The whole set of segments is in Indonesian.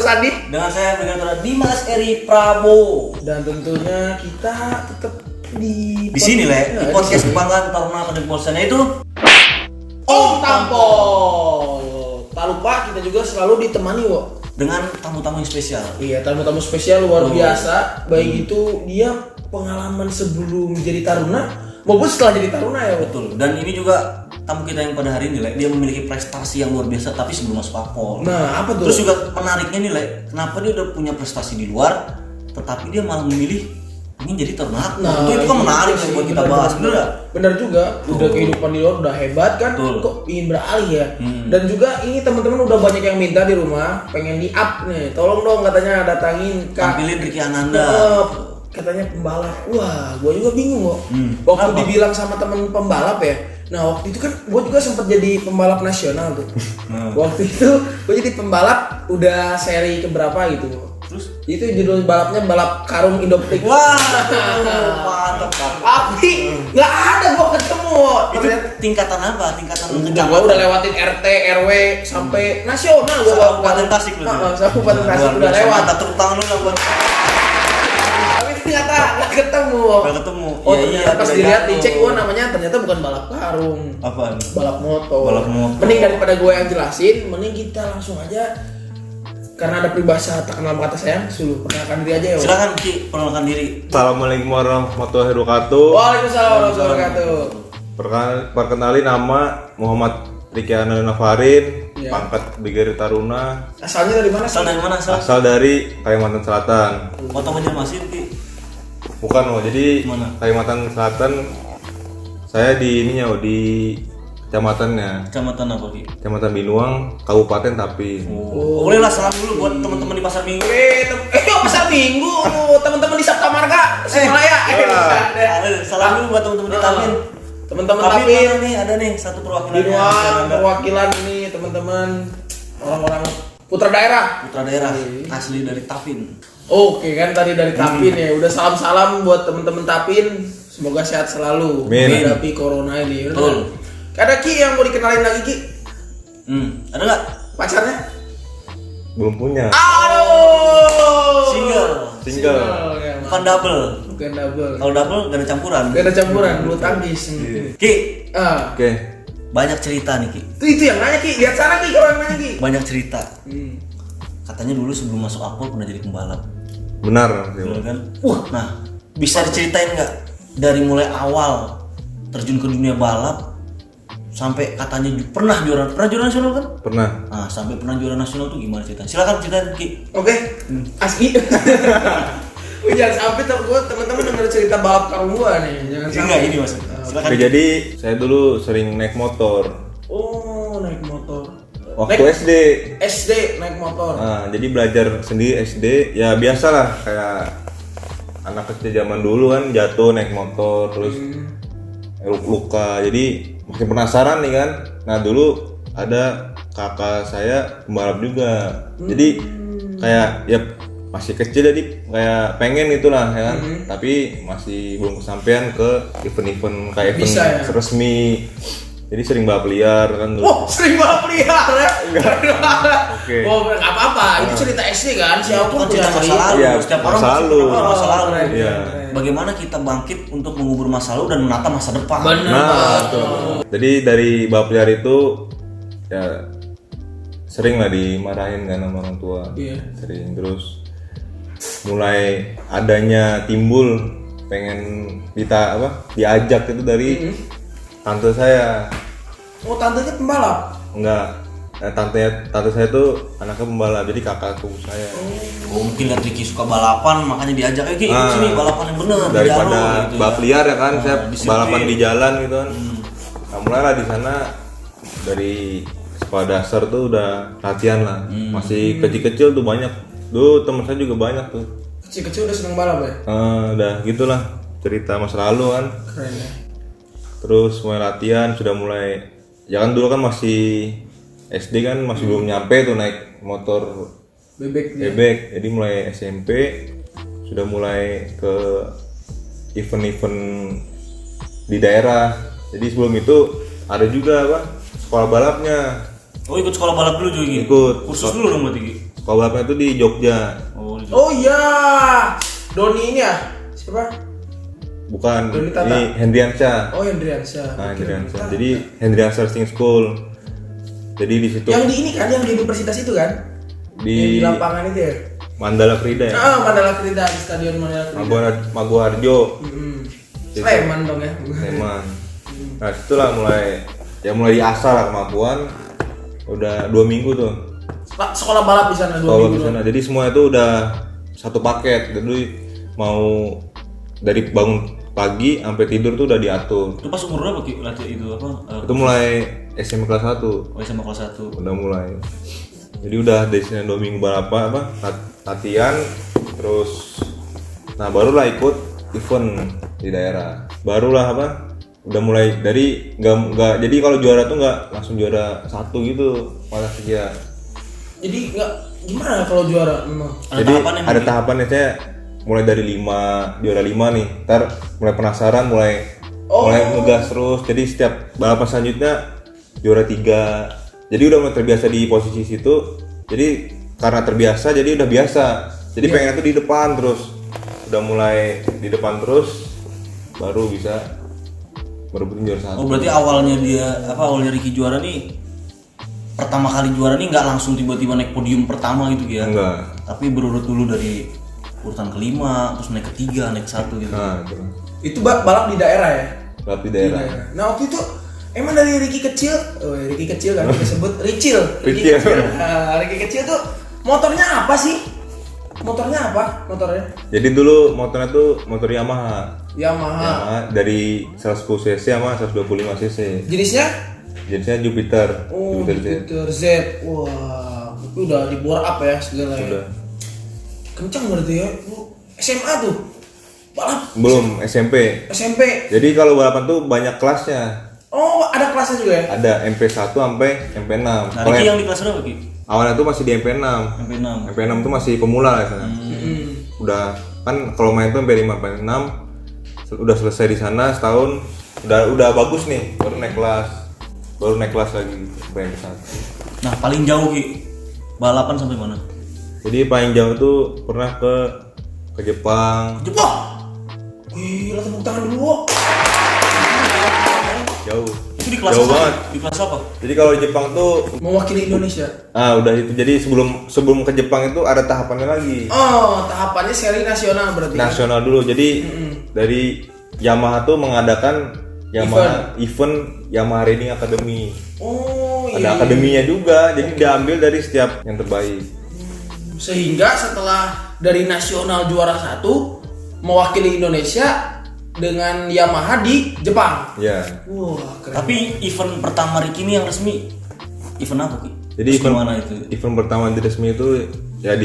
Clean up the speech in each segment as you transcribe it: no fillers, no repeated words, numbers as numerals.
Sandi. Dengan saya Brigadir Dimas Eri Prabowo. Dan tentunya kita tetap di Sini Le, di podcast kebanggaan Taruna Akademi Kepolisian itu Om Tampol. Tak lupa kita juga selalu ditemani dengan tamu-tamu yang spesial. Iya, tamu-tamu spesial luar biasa. Baik itu dia pengalaman sebelum jadi taruna maupun setelah jadi taruna ya. Betul. Dan ini juga tamu kita yang pada hari ini Le, dia memiliki prestasi yang luar biasa tapi sebelum masuk Akpol. Nah, apa tuh? Terus juga menariknya nih Le, kenapa dia udah punya prestasi di luar tetapi dia malah memilih ingin jadi taruna Akpol. Nah, itu kan menarik sih buat kita bahas, bener gak? Bener juga, udah kehidupan di luar udah hebat kan, kok ingin beralih ya. Dan juga ini teman-teman udah banyak yang minta di rumah, pengen di up nih, tolong dong katanya datangin tampilin Ricky Ananda. Katanya pembalap, wah gua juga bingung kok. Waktu dibilang sama temen pembalap ya, nah waktu itu kan gua juga sempat jadi pembalap nasional tuh. Waktu itu gua jadi pembalap udah seri keberapa gitu. Terus itu judul balapnya balap karung Indoprix. Wah, mantap. Tapi nggak ada gua ketemu. Itu tingkatan apa? Tingkatan Gua udah lewatin RT, RW sampai nasional gua. Kabupaten Tasik lu. Kabupaten Tasik udah lewat. Mantap, tepuk tangan lu yang buat. Tapi ternyata nggak ketemu. Nggak ketemu. Oh iya, pas dilihat dicek gua namanya ternyata bukan balap karung. Apaan? Balap motor. Balap motor. Mending daripada gua yang jelasin, mending kita langsung aja. Karena ada peribahasa tak kenal kata sayang, suruh perkenalkan diri aja ya. Silakan Ki, perkenalkan diri. Assalamualaikum warahmatullahi wabarakatuh. Waalaikumsalam warahmatullahi wabarakatuh. Perkenalin nama Muhammad Ricky Ananda Farin, Ya. pangkat Brigadir Taruna, Asalnya dari mana? Asal dari mana? asal dari Kalimantan Selatan. Kota Banjarmasin Ki. Bukan jadi Mana? Kalimantan Selatan. Saya di ininya di kecamatannya, Kecamatan apa Ki? Kecamatan Binuang, Kabupaten Tapin. Oh. Boleh lah salam dulu buat teman-teman di Pasar Minggu. Pasar Minggu, teman-teman di Sabta Marga, Simalaya. Salam dulu buat teman-teman di Tapin. Teman-teman Tapin Tapin, mana nih? Ada nih satu perwakilan. Binuang, perwakilan ini teman-teman orang-orang putra daerah. Putra daerah asli dari Tapin. Oke kan tadi dari Tapin ya, udah salam-salam buat teman-teman Tapin. Semoga sehat selalu Amin. menghadapi corona ini. Betul. Ada Ki yang mau dikenalin lagi Ki? Ada nggak? Pacarnya? Belum punya. Aduh. Single. Ya, Bukan double. bukan double. Kalau double gak ada campuran. Gak ada campuran, bulu tangkis. Ki, Oke. banyak cerita nih Ki. Itu yang nanya Ki, lihat sana Ki, kalau yang nanya Ki. Banyak cerita. Katanya dulu sebelum masuk Akpol pernah jadi pembalap. Benar. Betul kan? Nah, bisa diceritain nggak dari mulai awal terjun ke dunia balap sampai katanya pernah juara nasional kan? Pernah. Nah, sampai pernah juara nasional tuh gimana ceritanya? Silakan ceritain Ki. Oke, Asli. Jangan sampai teman-teman denger cerita balap karung gua nih, jangan sampai. Enggak ini maksudnya. Silakan. Oke, jadi saya dulu sering naik motor Oh, naik motor. waktu Naik- SD. SD naik motor. Nah, jadi belajar sendiri SD ya biasalah kayak anak kecil zaman dulu kan jatuh naik motor terus luka. Jadi makin penasaran nih kan. Nah, dulu ada kakak saya pembalap juga. Jadi kayak ya masih kecil jadi kayak pengen itulah ya kan. Tapi masih belum kesampaian ke event-event kayak event Bisa, ya? resmi. Jadi sering balap liar kan dulu. Oh, sering balap liar ya? Oke. Oh, nggak apa-apa. Itu cerita SD kan? Siapa Itu kan punya cerita masa lalu. Iya, Setiap masa orang pasti lalu. pernah masa lalu. Keren, Iya. keren. Bagaimana kita bangkit untuk mengubur masa lalu dan menata masa depan? Bener. Nah, betul. Jadi dari balap liar itu ya sering lah dimarahin kan sama orang tua. Iya. Sering terus mulai adanya timbul pengen diajak itu dari tante saya. Oh, tantenya pembalap. Enggak. Nah, tante saya tuh anaknya pembalap, jadi kakakku saya. Oh, mungkin lihat Ricky suka balapan makanya diajak Ki Ah. sini balapan yang bener di Daripada jalur, gitu balap ya. liar ya kan, saya di sirkuit. balapan di jalan gitu kan. Nah, mulailah di sana dari sekolah dasar tuh udah latihan lah. Masih kecil-kecil tuh banyak. Dulu teman saya juga banyak tuh. Kecil-kecil udah seneng balap ya? Udah gitulah cerita masa lalu kan. Keren ya. Terus mulai latihan sudah mulai ya kan dulu kan masih SD kan masih belum nyampe tuh naik motor Bebek dia. bebek. Jadi mulai SMP sudah mulai ke event-event di daerah. Jadi sebelum itu ada juga sekolah balapnya. Oh, ikut sekolah balap dulu juga Ki? Ikut. Kursus dulu dong berarti Ki? sekolah balapnya itu di Jogja. Oh iya, Doni ini ya? Siapa? Bukan, Doni Tata. ini Hendriansyah. Oh Hendriansyah. Nah, Oke. Hendriansyah. Jadi Hendriansyah Racing School. Jadi di situ Yang di ini kan, yang di universitas itu kan? Yang di di lapangan itu ya? Mandala Krida ya. Mandala Krida, di stadion Mandala Krida. Maguwarjo. Sleman dong ya? Sleman. Nah, situlah mulai diasah lah kemampuan. Udah 2 minggu tuh. Sekolah balap di sana 2 Sekolah minggu. di sana. Jadi semua itu udah satu paket. Jadi mau dari bangun pagi sampai tidur tuh udah diatur. Itu pas umur berapa Ki? Latihan itu apa? Itu mulai SMP kelas 1. SMA kelas 1. Udah mulai. Jadi udah dari sini 2 minggu latihan, terus nah barulah ikut event di daerah. Barulah udah mulai dari nggak jadi kalau juara tuh nggak langsung juara 1 gitu malah saja. Jadi nggak gimana kalau juara memang? Jadi ada tahapannya, saya mulai dari 5 juara 5 nih. Ntar mulai penasaran, mulai ngegas terus. Jadi setiap balapan selanjutnya juara 3. Jadi udah mulai terbiasa di posisi situ. Jadi karena terbiasa jadi udah biasa. Jadi pengen tuh di depan terus. Udah mulai di depan terus baru bisa merebutin juara 1. Oh berarti awalnya Ricky juara nih, pertama kali juara nih nggak langsung tiba-tiba naik podium pertama gitu ya? Enggak. Tapi berurut dulu dari urutan ke-5, terus naik ke-3, naik ke-1 gitu. Nah, terus. Itu balap di daerah ya? Balap di daerah. Nah waktu itu emang dari Ricky kecil kan kita sebut Ricky Ricil. kecil. Nah, Ricky kecil tuh motornya apa sih? Motornya? Jadi dulu motornya tuh motor Yamaha dari 110 cc sama 125 cc. Jenisnya Jupiter. Oh, Jupiter Z. Wah, itu udah di bore up ya segala ya. Udah. Kencang berarti ya. SMA tuh. Balap. Belum SMP. Jadi kalau balapan tuh banyak kelasnya. Oh, ada kelasnya juga ya? Ada MP1 sampai MP6. Nah, Ricky yang di kelas berapa Ki? Awalnya tuh masih di MP6. MP6 tuh masih pemula ya sana. Udah kan kalau main tuh MP5 MP6 udah selesai di sana setahun, udah bagus nih, baru naik kelas lagi sampai MP1. Nah, paling jauh Ki balapan sampai mana? Jadi paling jauh tuh pernah ke Jepang. Gila, tepuk tangan dulu. Jauh. Itu di kelas Jauh apa? banget. Di kelas apa? Jadi kalau di Jepang tuh Mewakili Indonesia. udah itu. Jadi sebelum ke Jepang itu ada tahapannya lagi. Oh, tahapannya seri nasional berarti. Nasional dulu. Jadi dari Yamaha tuh mengadakan event Yamaha Riding Academy. Oh, iya. Ada akademinya juga. Jadi diambil dari setiap yang terbaik. Sehingga setelah dari nasional juara 1 mewakili Indonesia dengan Yamaha di Jepang. Ya. Wah, keren. Tapi event pertama Ricky ini yang resmi event apa Ki? Jadi Terus gimana itu? event pertama di resmi itu ya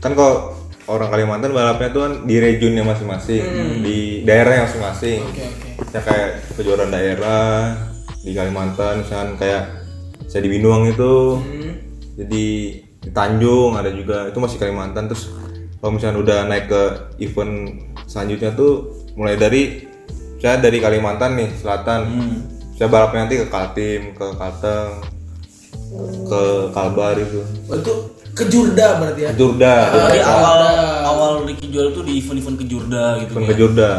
kan kalau orang Kalimantan balapnya tuh kan di regionnya masing-masing, di daerah masing-masing. Oke. Ya kayak kejuaraan daerah di Kalimantan, misalkan kayak saya di Binuang itu, jadi di Tanjung ada juga, itu masih Kalimantan. Terus kalau misalnya udah naik ke event selanjutnya tuh mulai dari Kalimantan nih selatan, saya balapnya nanti ke Kaltim, ke Kalteng, ke Kalbar itu. Itu ke Jurda berarti ya. Jurda. Jadi awal Ricky juara tuh di event-event kejurda gitu Event ya. Kejurda.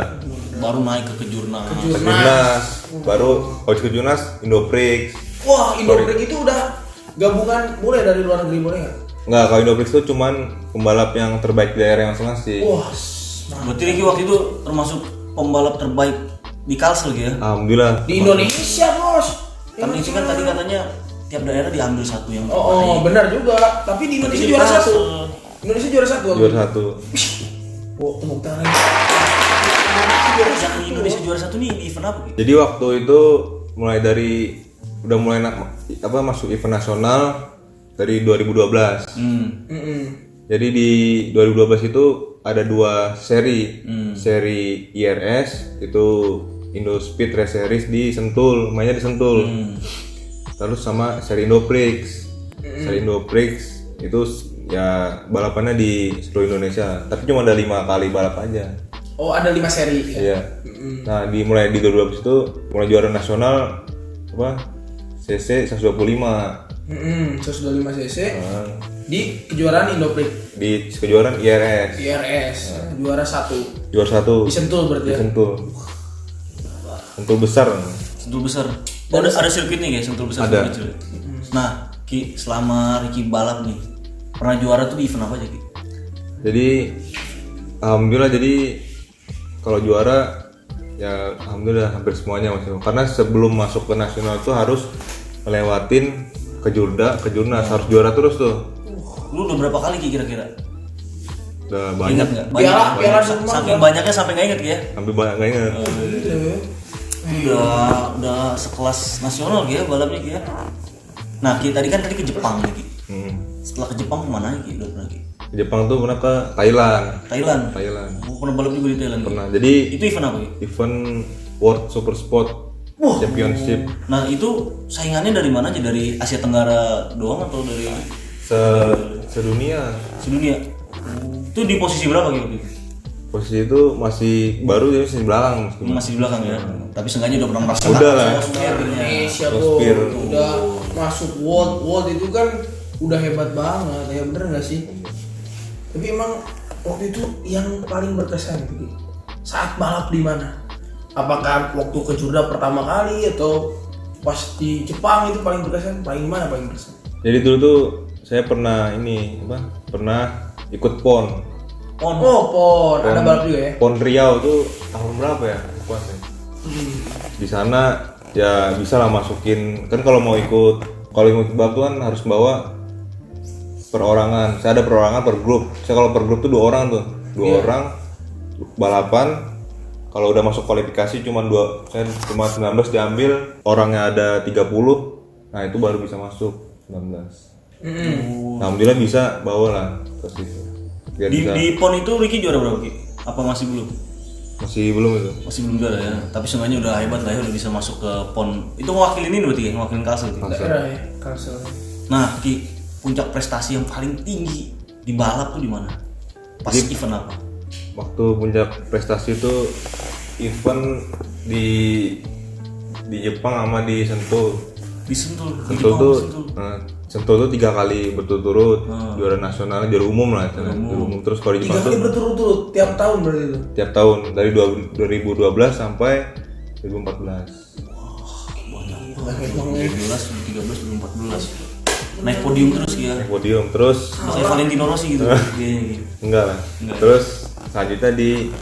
Baru naik ke kejurnas. Kejurnas. Baru kalau Kejurnas Indoprix. Wah, Indoprix itu udah gabungan boleh dari luar negeri boleh nggak? Nggak, kalau Indoprix itu cuman pembalap yang terbaik di daerah masing-masing. Wah, Berarti Ricky waktu itu termasuk pembalap terbaik di Kalsel gitu ya? Alhamdulillah. di Indonesia bos. Kan itu kan tadi katanya tiap daerah diambil satu yang terbaik. Oh, benar juga. Tapi di Indonesia Berarti juara di Kalsel. 1. Indonesia juara 1. Juara 1. Wah, tepuk tangan. Yang Indonesia juara 1 nih di event apa Ki? Jadi waktu itu mulai dari udah mulai masuk event nasional dari 2012. Jadi di 2012 itu ada 2 seri. Seri IRS itu Indo Speed Race Series di Sentul, mainnya di Sentul. Terus sama seri Indoprix. Seri Indoprix itu ya balapannya di seluruh Indonesia, tapi cuma ada 5 kali balap aja. Oh, ada 5 seri. Iya. Nah, mulai di 2012 itu mulai juara nasional CC 125. 125 cc. di kejuaraan Indoprix. Di kejuaraan IRS. Juara 1. Juara 1. Di Sentul berarti. Di Ya? Sentul. Sentul besar. Sentul besar. Oh, ada sirkuitnya ya Sentul besar. Ada. Sirkuit. Nah, Ki, selama Ricky balap nih, pernah juara tuh di event apa aja, Ki? Jadi alhamdulillah, jadi kalau juara ya alhamdulillah hampir semuanya Mas. Karena sebelum masuk ke nasional tuh harus melewatin kejurnas, harus juara terus tuh. Lu udah berapa kali Ki kira-kira? Udah Ingat banyak. nggak? Piala di rumah, Saking banyaknya sampai nggak inget ya? Sampai banyak nggak ingat. Gitu ya. Udah sekelas nasional Ki ya balapnya Ki ya. Nah, Ki tadi ke Jepang nih Ki. Setelah ke Jepang kemana nih Ki? Udah pernah Ki? Ke Jepang tuh pernah ke Thailand. Thailand. Oh, pernah balap juga di Thailand. Ki? Pernah. Jadi Itu event apa Ki? event World Super Sport Championship Nah, itu saingannya dari mana aja? Dari Asia Tenggara doang atau dari sedunia. sedunia? Itu di posisi berapa Ki? Posisi itu masih baru, ya masih di belakang meskipun. Masih di belakang ya. Tapi seenggaknya udah pernah merasakan. Udah lah. Indonesia Rospir. udah masuk world itu kan udah hebat banget ya, bener nggak sih? Tapi emang waktu itu yang paling berkesan gitu saat balap di mana? Apakah waktu ke Jurda pertama kali atau pas di Jepang itu paling berkesan? Paling mana paling berkesan? Jadi dulu tuh saya pernah ikut PON. PON ada balap juga ya? PON Riau tuh tahun berapa ya? Lupa saya. Di sana ya bisa lah masukin, kan kalau mau ikut balap tuh kan harus bawa perorangan. Saya ada perorangan per grup. Saya kalau per grup tuh 2 orang tuh. 2 orang balapan. Kalau udah masuk kualifikasi cuma 19 diambil, orangnya ada 30. Nah, itu baru bisa masuk 19. Alhamdulillah bisa bawa lah ke situ. Biar bisa. Di PON itu Ricky juara berapa Ki? Apa masih belum? Masih belum itu. Masih belum juara ya. Tapi seenggaknya udah hebat lah ya, udah bisa masuk ke PON. Itu mewakilin ini berarti ya, mewakilin Kalsel Ki. Daerah ya, Kalsel. Nah, Ki, puncak prestasi yang paling tinggi di balap tuh di mana? Pas event apa? Waktu puncak prestasi itu event di Jepang sama di Sentul. Di Sentul. Di Sentul Jepang, tuh Sentul. Sentul tuh 3 kali berturut-turut juara nasional, juara umum lah, juara umum. Terus kalau di 3 Jepang kali tuh berturut-turut tiap tahun berarti itu. tiap tahun dari 2012 sampai 2014. 2012, 2013, 2014. Naik podium terus ya. Podium terus Kayak Valentino Rossi gitu kayaknya gitu. enggak lah. Terus selanjutnya di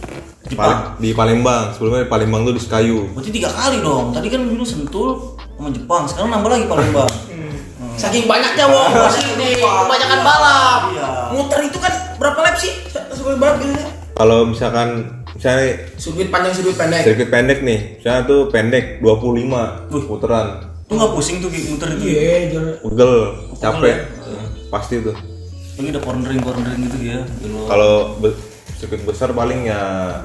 Palembang. Sebelumnya di Palembang tuh di Sekayu. Berarti 3 kali dong. Tadi kan dulu Sentul sama Jepang, sekarang nambah lagi Palembang. Saking banyaknya wong pasti nih, kebanyakan balap. Iya. Muter itu kan berapa lap sih? Sekali balap gitu ya? Kalau misalnya Sirkuit panjang, sirkuit pendek. sirkuit pendek nih, misalnya tuh pendek 25 putaran. Tuh nggak pusing tuh Ki, muter itu. Iya, jalan. Pegel, capek. Pasti tuh. Ini ada cornering gitu ya. Belok. Kalau sirkuit besar paling ya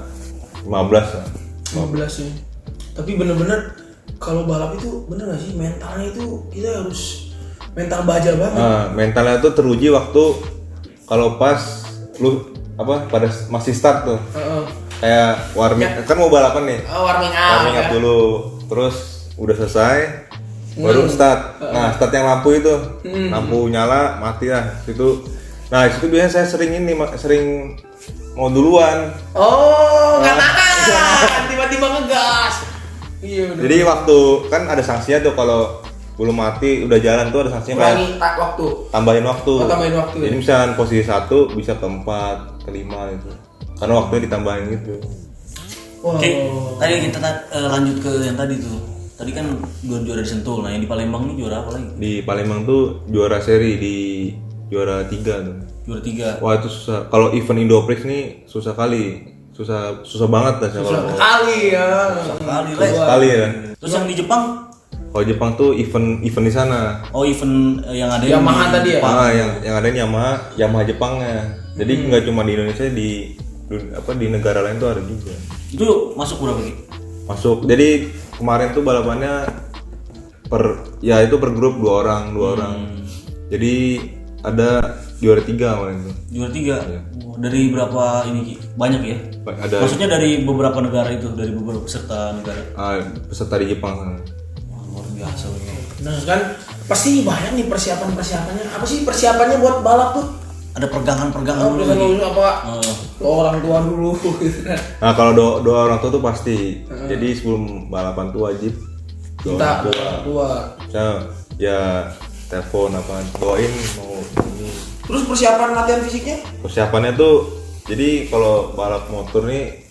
15 lah. 15 ya. Tapi bener-bener kalau balap itu bener gak sih mentalnya itu kita harus mental baja banget. Nah, mentalnya tuh teruji waktu kalau pas lu pada masih start tuh. Kayak warming kan mau balapan nih. Warming up. Warming up dulu. Terus udah selesai baru start. Nah, start yang lampu itu. Lampu nyala, mati lah. Situ. Nah, situ biasanya saya sering mau duluan. Oh, nggak tahan. Tiba-tiba ngegas. Iya, bener. Jadi waktu kan ada sanksinya tuh kalau belum mati udah jalan tuh ada sanksinya Kurangi kayak waktu. tambahin waktu. Oh, tambahin waktu ya? Jadi misalnya posisi 1 bisa ke 4, ke 5 gitu. Karena waktunya ditambahin gitu. Wow. Oke, tadi kita lanjut ke yang tadi tuh. Tadi kan juara di Sentul. Nah, yang di Palembang nih juara apa lagi? Di Palembang tuh juara seri di juara 3 tuh. Juara 3. Wah, itu susah. Kalau event Indoprix nih susah kali. Susah banget lah kalau mau. Sekali ya. Sekali ya. Terus yang di Jepang? Kalau Jepang tuh event di sana. Oh, event yang ada Yamaha tadi ya? Yang ada Yamaha Jepangnya. Jadi nggak cuma di Indonesia, di negara lain tuh ada juga. Itu masuk berapa Ki? Masuk. Jadi kemarin tuh balapannya itu per grup 2 orang. Jadi ada juara 3 kemarin tuh. Juara 3. Oh, dari berapa ini Ki? Banyak ya? Ada Maksudnya dari beberapa negara itu, dari beberapa peserta negara. peserta di Jepang sana. Wah, luar biasa loh. Nah kan pasti banyak nih persiapannya. Apa sih persiapannya buat balap tuh? Ada peregangan dulu. Dulu apa? Orang tua dulu gitu kan. Nah kalau doa orang tua tuh pasti. Jadi sebelum balapan tuh wajib Minta doa. orang tua. Ya telepon apa doain mau ini. Terus persiapan latihan fisiknya? Persiapannya tuh jadi kalau balap motor nih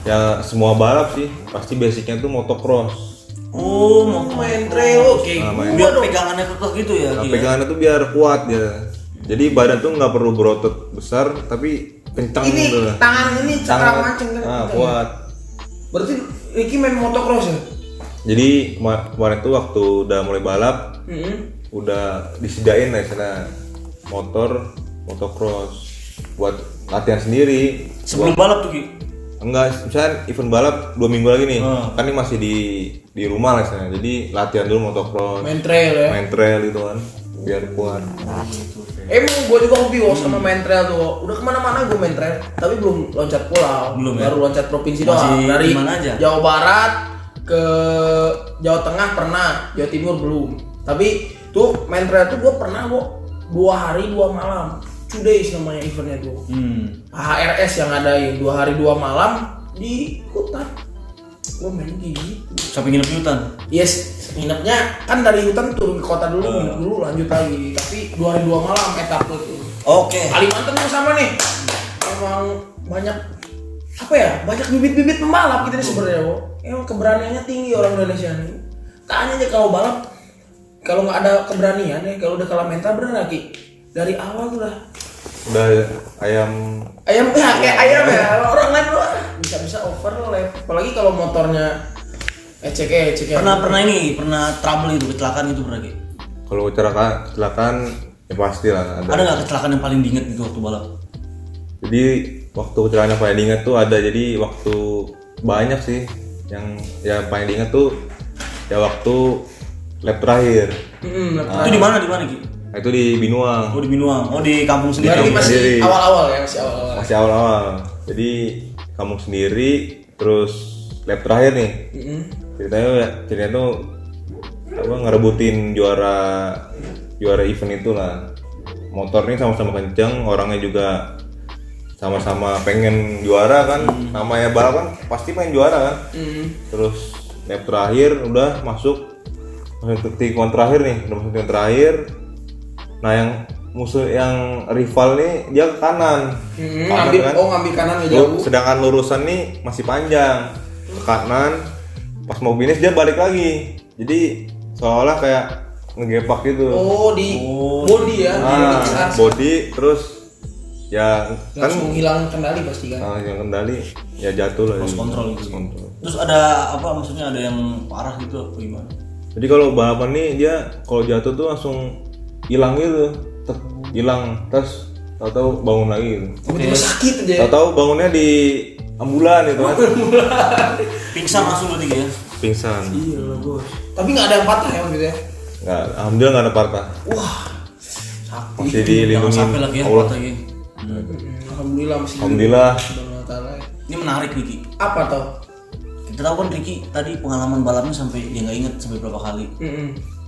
ya semua balap sih pasti basicnya tuh motocross. Oh, mau Main trail, oke. biar pegangannya kekeh gitu ya. Nah, Ki, ya? pegangannya tuh biar kuat ya. Jadi badan tuh nggak perlu berotot besar tapi kencang Ini gitu lah. tangan ini cakram mancing kan. Kuat. Berarti Ricky main motocross ya? Jadi kemarin tuh waktu udah mulai balap Mm-hmm. udah disediain lah sana motocross buat latihan sendiri. Sebelum balap tuh Ki. Enggak, misalnya event balap 2 minggu lagi nih, kan ini masih di rumah lah sana. Jadi latihan dulu motocross, Main trail ya? main trail gitu kan, biar kuat. Emang gue juga hobi sama main trail tuh. Udah kemana-mana gue main trail, tapi belum loncat pulau. Belum ya? Baru loncat provinsi Masih doang. Dari di mana aja? Jawa Barat ke Jawa Tengah pernah, Jawa Timur belum. Tapi tuh main trail tuh gue pernah kok 2 hari 2 malam. 2 days namanya eventnya tuh. HRS yang ngadain 2 hari 2 malam di hutan. Gue main kayak gitu. Sampai nginep di hutan. Yes, nginepnya kan dari hutan turun ke kota dulu, nginep dulu lanjut lagi. Tapi 2 hari 2 malam etape tuh. Oke. Kalimantan tuh sama nih. Emang banyak apa ya? Banyak bibit-bibit pembalap gitu nih sebenarnya, Bo. Emang keberaniannya tinggi orang Indonesia nih. Tanya aja kalau balap kalau nggak ada keberanian ya, kalau udah kalah mental bener lagi. Dari awal tuh lah. Udah ayam Ayam ya kayak ayam ya. Orang lain tuh bisa-bisa overlap. Apalagi kalau motornya ecek ya. Pernah trouble itu, kecelakaan itu pernah Ki? kalau kecelakaan ya pasti lah Ada nggak kecelakaan yang paling diinget gitu waktu balap? Jadi waktu kecelakaan yang paling diingat tuh ada, jadi waktu banyak sih yang paling diingat tuh ya waktu lap terakhir. Itu di mana Ki? Nah, itu di Binuang. Oh di Binuang. Oh di kampung sendiri. Berarti masih sendiri. awal-awal ya, masih awal-awal. Masih awal-awal. Jadi kamu sendiri terus lap terakhir nih. Ceritanya tuh apa ngerebutin juara event itu lah. Motornya sama-sama kenceng, orangnya juga sama-sama pengen juara kan. Namanya balap kan pasti pengen juara kan. Terus lap terakhir udah masuk tikungan terakhir nih, udah masuk tikungan terakhir. Nah yang musuh yang rival nih dia ke kanan. Ngambil kanan ya jauh. Sedangkan lurusan nih masih panjang ke kanan. Pas mau finish dia balik lagi. Jadi seolah kayak ngegepak gitu. Oh di body ya. Body terus ya kan langsung hilang kendali pasti kan. yang kendali ya jatuh lah. Lost control gitu. Control. Terus ada apa maksudnya ada yang parah gitu apa gimana? Jadi kalau balapan nih dia kalau jatuh tuh langsung hilang gitu, hilang terus tahu-tahu bangun lagi gitu. Tiba-tiba sakit aja. Tahu-tahu bangunnya di ambulan gitu kan. Pingsan langsung berarti ya? Pingsan. Iya lah bos. Tapi nggak ada yang patah ya gitu ya. Nggak, alhamdulillah nggak ada patah. Wah. Sakti. Masih Jangan dilindungi sampai lagi ya Allah. patah lagi. Alhamdulillah masih. Alhamdulillah. Subhanahu wa ta'ala. Ini menarik Ricky. Apa toh? Kita tahu kan Ricky tadi pengalaman balapnya sampai dia nggak inget sampai berapa kali.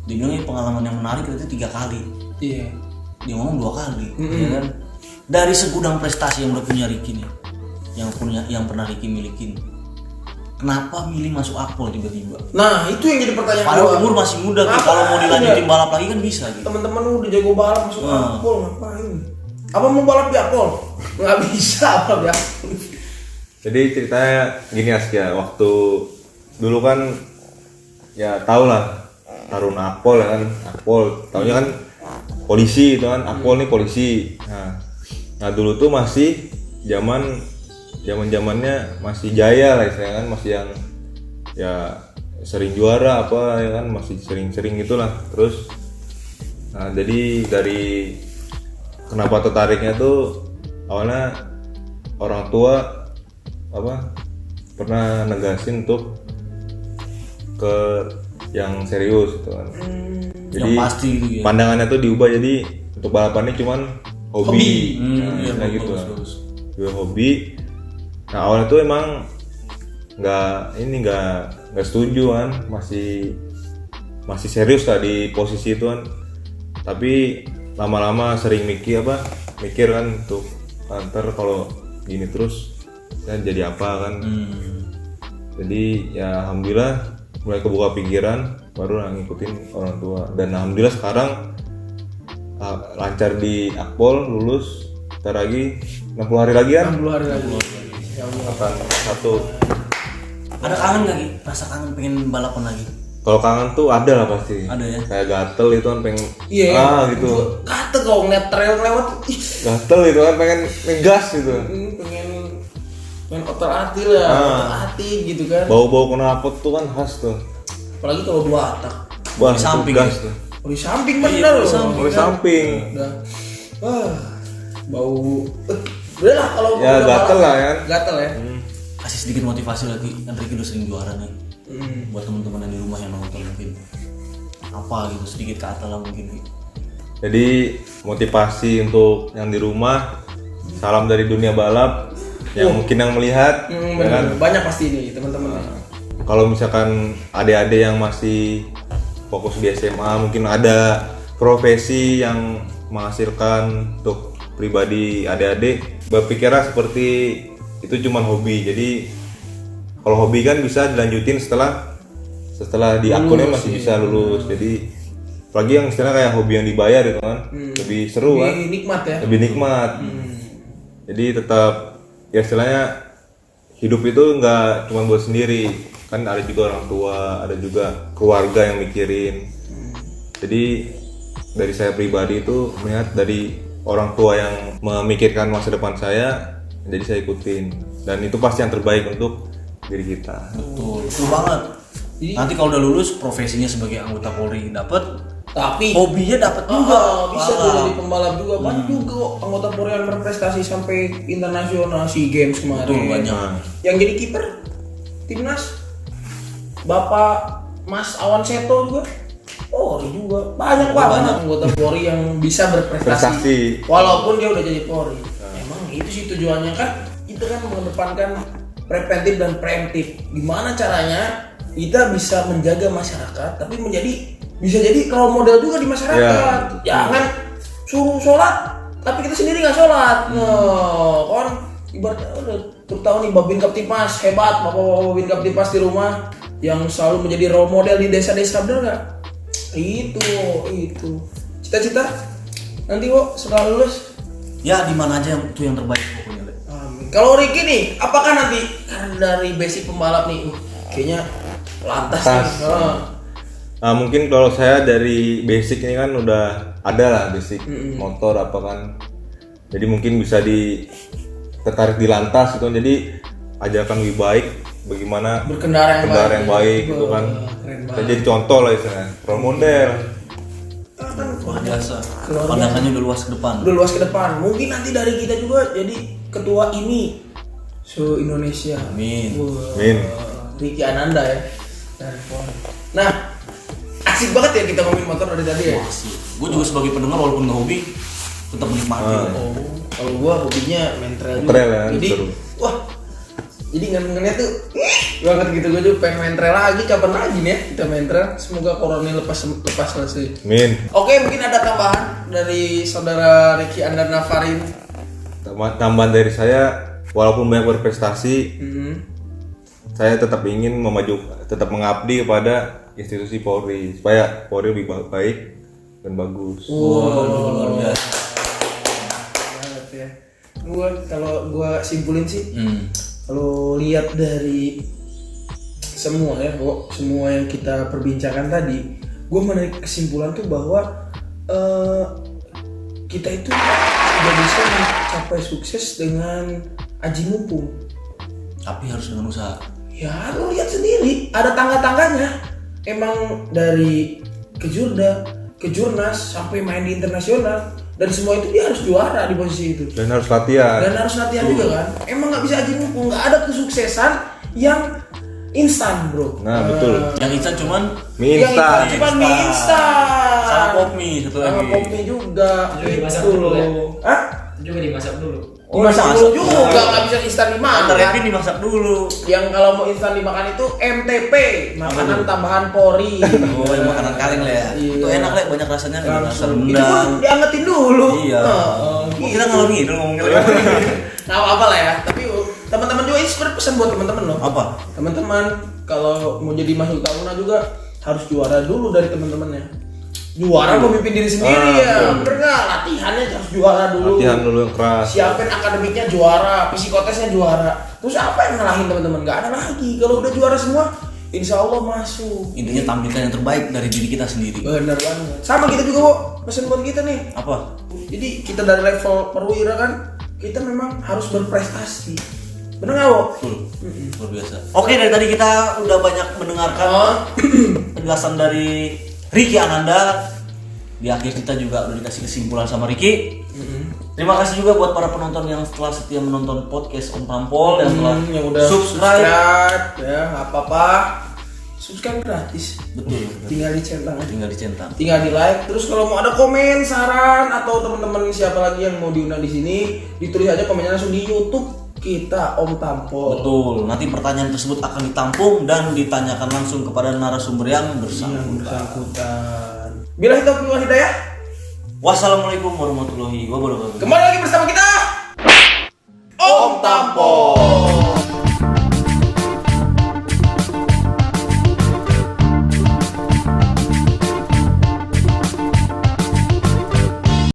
Dia bilang ini pengalaman yang menarik itu 3 kali. Iya. Dia ngomong 2 kali, ya kan? Dari segudang prestasi yang udah punya Ricky nih, yang pernah Ricky milikin, kenapa milih masuk Akpol tiba-tiba? Nah itu yang jadi pertanyaan Padahal gua. umur masih muda, Ki. Ngapain Kalau mau dilanjutin ya? balap lagi kan bisa gitu. Teman-teman lu udah jago balap masuk Akpol ngapain? Apa mau balap di Akpol? Nggak bisa balap di Akpol. Jadi ceritanya gini Askia, waktu dulu kan ya tau lah Taruna Akpol ya kan, Akpol taunya kan polisi itu kan, Akpol nih polisi. Nah dulu tuh masih zamannya masih jaya lah istilahnya kan, masih yang ya sering juara apa ya kan, masih sering gitulah. Terus nah jadi dari kenapa tertariknya tuh awalnya orang tua apa pernah negasin untuk ke yang serius gitu kan. Jadi Yang pasti gitu ya. pandangannya tuh diubah jadi untuk balapannya cuman hobi. Iya, Nah, gitu. bagus. Juga hobi. Nah awalnya tuh emang nggak setuju kan, masih masih serius lah di posisi itu kan. Tapi lama-lama sering mikir kan untuk ntar kalau gini terus saya jadi apa kan. Jadi ya alhamdulillah mulai kebuka pikiran, baru ngikutin orang tua. Dan alhamdulillah sekarang lancar di Akpol, lulus. Ntar lagi 60 hari lagi kan? 60 hari lagi. Akan satu. Ada kangen gak Ki? Rasa kangen pengen balapan lagi? Kalau kangen tuh ada lah pasti. Ada ya? Kayak gatel itu kan pengen gitu. Kata kau ngeliat trail lewat, Gatel itu kan pengen ngegas gitu. pengen otak-atik lah, otak-atik gitu kan. Bau-bau knalpot tuh kan khas tuh. Apalagi kalau 2 atak. Wah, Di samping gas ya? tuh. Oh, di samping bener loh. Oh, di samping. Udah. Wah, bau. Udah lah kalau Ya udah gatel malam. lah ya. Gatel ya. Kasih sedikit motivasi lagi, kan Ricky udah sering juara nih. Buat teman-teman yang di rumah yang nonton mungkin apa gitu, sedikit ke atas lah mungkin. Jadi motivasi untuk yang di rumah, salam dari dunia balap yang mungkin yang melihat ya kan? Banyak pasti ini teman-teman. Kalau misalkan adik-adik yang masih fokus di SMA, mungkin ada profesi yang menghasilkan untuk pribadi adik-adik, berpikirnya seperti itu cuma hobi. Jadi kalau hobi kan bisa dilanjutin setelah di akunnya masih bisa lulus. Jadi apalagi yang istilahnya kayak hobi yang dibayar gitu kan, lebih seru kan, Lebih nikmat ya. lebih nikmat. Jadi tetap ya istilahnya hidup itu nggak cuma buat sendiri, kan ada juga orang tua, ada juga keluarga yang mikirin. Jadi dari saya pribadi itu melihat dari orang tua yang memikirkan masa depan saya, jadi saya ikutin, dan itu pasti yang terbaik untuk diri kita. Betul banget. Jadi- Nanti kalau udah lulus profesinya sebagai anggota Polri dapat, Tapi hobinya dapat juga. bisa tuh jadi pembalap juga. Banyak juga kok anggota Polri yang berprestasi sampai internasional, SEA Games kemarin. Betul, banyak. Yang jadi kiper timnas Bapak Mas Awan Seto juga. Polri juga. Banyak banget anggota Polri yang bisa berprestasi. Prestasi. Walaupun dia udah jadi Polri. Emang itu sih tujuannya kan. Itu kan mengedepankan preventif dan preemptif. Gimana caranya kita bisa menjaga masyarakat tapi bisa jadi role model juga di masyarakat. Jangan suruh sholat tapi kita sendiri nggak sholat. Nah, kan ibaratnya udah tertahu nih Babin Kaptipas hebat, bapak Babin Kaptipas di rumah yang selalu menjadi role model di desa-desa, bener nggak? Itu cita-cita nanti kok setelah lulus. Ya di mana aja itu yang terbaik pokoknya. Le. Amin. Kalau Ricky nih, apakah nanti kan dari basic pembalap nih, kayaknya lantas nih. Nah mungkin kalau saya dari basic ini kan udah ada lah basic motor apa kan, jadi mungkin bisa tertarik di lantas gitu. Jadi ajarkan lebih baik bagaimana Berkendara yang baik gitu kan. Saya jadi contoh lah istilahnya, role model. Kan Luar biasa. Luar Pandangannya udah luas ke depan. udah luas ke depan. Mungkin nanti dari kita juga jadi ketua ini se-Indonesia. Amin. Wah, Amin. Ricky Ananda ya. Dari Polri. Nah, asik banget ya kita ngomongin motor dari tadi ya. Gue juga sebagai pendengar walaupun nggak hobi tetap menikmati. Oh, kalau gua hobinya main trail juga. Trail ya, Jadi, seru. wah, jadi ngeliat tuh banget gitu. Gue juga pengen main trail lagi. Kapan lagi nih ya kita main trail? Semoga corona lepas selesai. Min, Oke, mungkin ada tambahan dari saudara Ricky Andar Nafarin. tambahan dari saya, walaupun banyak berprestasi, saya tetap ingin tetap mengabdi kepada institusi Polri supaya Polri lebih baik dan bagus. Luar biasa. Banget ya. Kalau gua simpulin sih, kalau lihat dari semua yang kita perbincangkan tadi, gue menarik kesimpulan tuh bahwa kita itu tidak bisa mencapai sukses dengan aji mumpung. Tapi harus dengan usaha. Ya lu lihat sendiri, ada tangga-tangganya. Emang dari kejurda, kejurnas sampai main di internasional, dan semua itu dia harus juara di posisi itu. Dan harus latihan. Dan harus latihan juga kan. Emang nggak bisa aji mumpung, nggak ada kesuksesan yang instan bro. Nah betul. Yang instan cuman Mie Yang instan. cuma mie instan. sama pop mie satu Sama lagi. pop mie juga. Juga dimasak Gitu dulu ya? loh. Hah? Juga dimasak dulu. Dimasak dulu juga, nggak bisa instan dimakan. Antar Epi dimasak dulu. Yang kalau mau instan dimakan itu MTP, makanan tambahan pori. Oh, yang makanan kaleng lah ya. Iya. Itu enak lah, banyak rasanya kayak rasa Langsung. Itu rendang. pun diangetin dulu. Iya. Oh, kita ngalor ngidul ngomongnya lagi. Nggak apa-apa lah ya. Tapi teman-teman juga ini sebenarnya pesan buat teman-teman loh. Apa? Teman-teman kalau mau jadi masuk Taruna juga harus juara dulu dari teman-temannya. Juara memimpin diri sendiri ya. Bener nggak? Latihannya harus juara dulu. Latihan dulu yang keras. Siapin akademiknya juara, psikotesnya juara. Terus apa yang ngalahin teman-teman? Nggak ada lagi. Kalau udah juara semua, insya Allah masuk. Intinya tampilkan yang terbaik dari diri kita sendiri. Bener banget. Sama kita juga kok. Pesan buat kita nih. Apa? Jadi kita dari level perwira kan, kita memang harus berprestasi. Bener nggak, Wo? Betul. Luar biasa. Oke, dari tadi kita udah banyak mendengarkan penjelasan dari Ricky Ananda. Di akhir kita juga udah dikasih kesimpulan sama Ricky. Terima kasih juga buat para penonton yang setelah setia menonton podcast Om Tampol yang telah yang udah subscribe. ya, nggak apa-apa. Subscribe gratis. Betul. Tinggal dicentang aja. Tinggal dicentang. Tinggal di like. Terus kalau mau ada komen, saran atau teman-teman siapa lagi yang mau diundang di sini, ditulis aja komennya langsung di YouTube kita Om Tampol. Betul. Nanti pertanyaan tersebut akan ditampung dan ditanyakan langsung kepada narasumber yang bersangkutan. Bila kita pilih hidayah, Wassalamualaikum warahmatullahi wabarakatuh. kembali lagi bersama kita